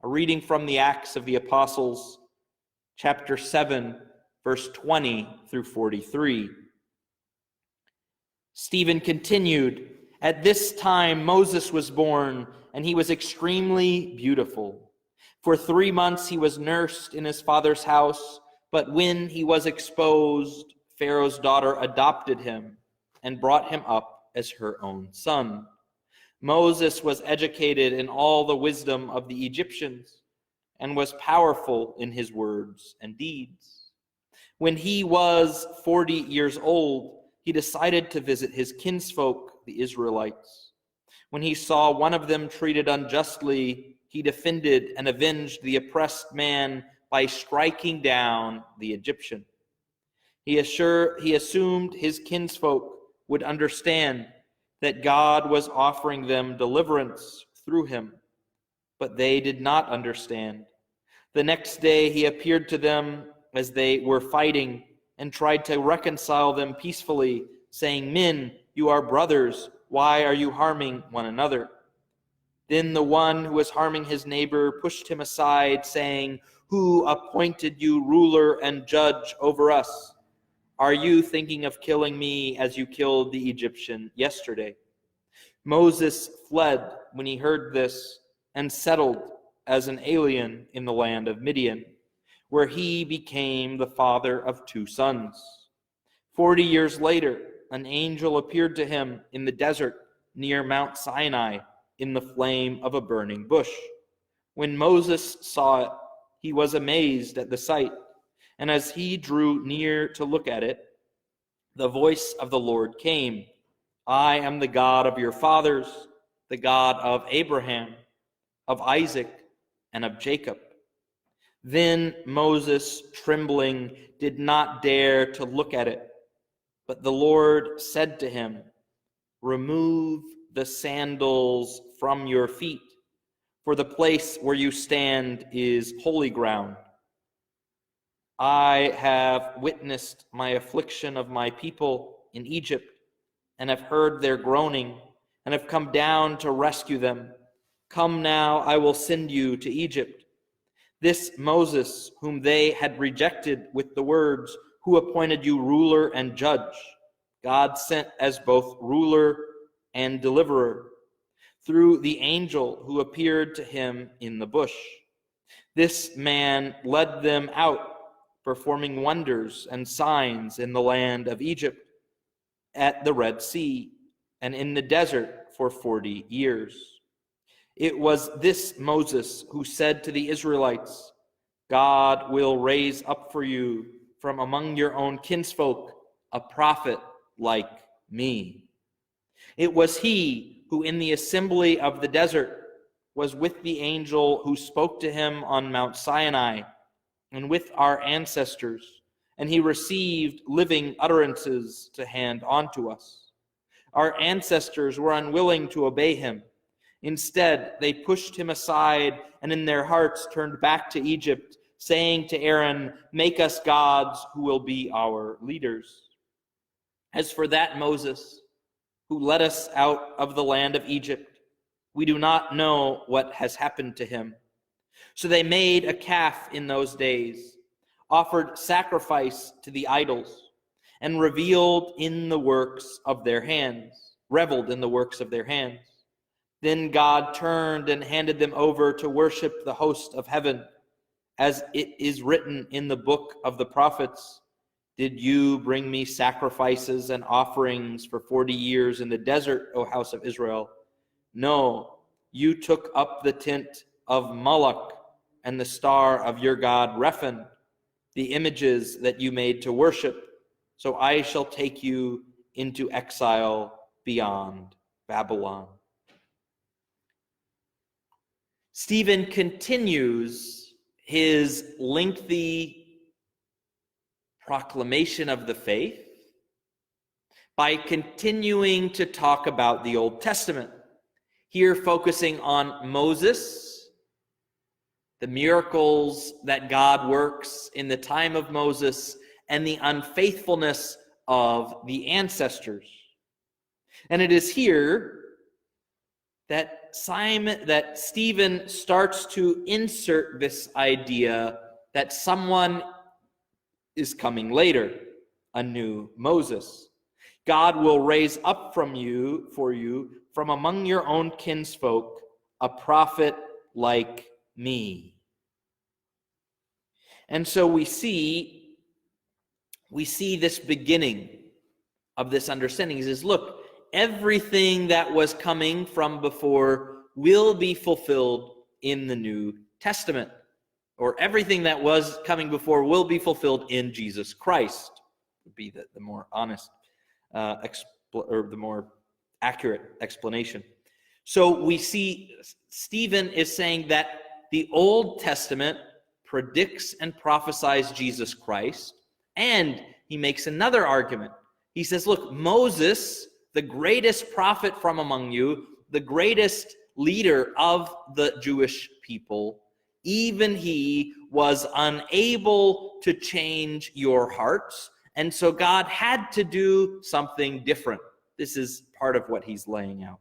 A reading from the Acts of the Apostles, chapter 7, verse 20 through 43. Stephen continued, "At this time Moses was born, and he was extremely beautiful. For 3 months he was nursed in his father's house, but when he was exposed, Pharaoh's daughter adopted him and brought him up as her own son. Moses was educated in all the wisdom of the Egyptians and was powerful in his words and deeds. When he was 40 years old, he decided to visit his kinsfolk, the Israelites. When he saw one of them treated unjustly, he defended and avenged the oppressed man by striking down the Egyptian. He assumed his kinsfolk would understand that God was offering them deliverance through him, but they did not understand. The next day he appeared to them as they were fighting and tried to reconcile them peacefully, saying, 'Men, you are brothers. Why are you harming one another?' Then the one who was harming his neighbor pushed him aside, saying, 'Who appointed you ruler and judge over us? Are you thinking of killing me as you killed the Egyptian yesterday?' Moses fled when he heard this and settled as an alien in the land of Midian, where he became the father of 2 sons. 40 years later, an angel appeared to him in the desert near Mount Sinai in the flame of a burning bush. When Moses saw it, he was amazed at the sight, and as he drew near to look at it, the voice of the Lord came, 'I am the God of your fathers, the God of Abraham, of Isaac, and of Jacob.' Then Moses, trembling, did not dare to look at it. But the Lord said to him, 'Remove the sandals from your feet, for the place where you stand is holy ground. I have witnessed my affliction of my people in Egypt, and have heard their groaning, and have come down to rescue them. Come now, I will send you to Egypt.' This Moses, whom they had rejected with the words, 'Who appointed you ruler and judge?' God sent as both ruler and deliverer through the angel who appeared to him in the bush. This man led them out, performing wonders and signs in the land of Egypt, at the Red Sea, and in the desert for 40 years. It was this Moses who said to the Israelites, 'God will raise up for you from among your own kinsfolk a prophet like me.' It was he who in the assembly of the desert was with the angel who spoke to him on Mount Sinai and with our ancestors, and he received living utterances to hand on to us. Our ancestors were unwilling to obey him. Instead, they pushed him aside and in their hearts turned back to Egypt, saying to Aaron, 'Make us gods who will be our leaders.' As for that Moses, who led us out of the land of Egypt, we do not know what has happened to him." So they made a calf in those days, offered sacrifice to the idols, and reveled in the works of their hands. Then God turned and handed them over to worship the host of heaven, as it is written in the book of the prophets, "Did you bring me sacrifices and offerings for 40 years in the desert, O house of Israel? No, you took up the tent of Moloch and the star of your god Rephan, the images that you made to worship. So I shall take you into exile beyond Babylon." Stephen continues his lengthy proclamation of the faith by continuing to talk about the Old Testament, here focusing on Moses, the miracles that God works in the time of Moses, and the unfaithfulness of the ancestors. And it is here that Stephen starts to insert this idea that someone is coming later, a new Moses. God will raise up for you from among your own kinsfolk a prophet like me. And so we see this beginning of this understanding. He says, look, everything that was coming from before will be fulfilled in the New Testament. Or everything that was coming before will be fulfilled in Jesus Christ, would be the more honest or the more accurate explanation. So we see Stephen is saying that the Old Testament predicts and prophesies Jesus Christ, and he makes another argument. He says, look, Moses, the greatest prophet from among you, the greatest leader of the Jewish people, even he was unable to change your hearts, and so God had to do something different. This is part of what he's laying out.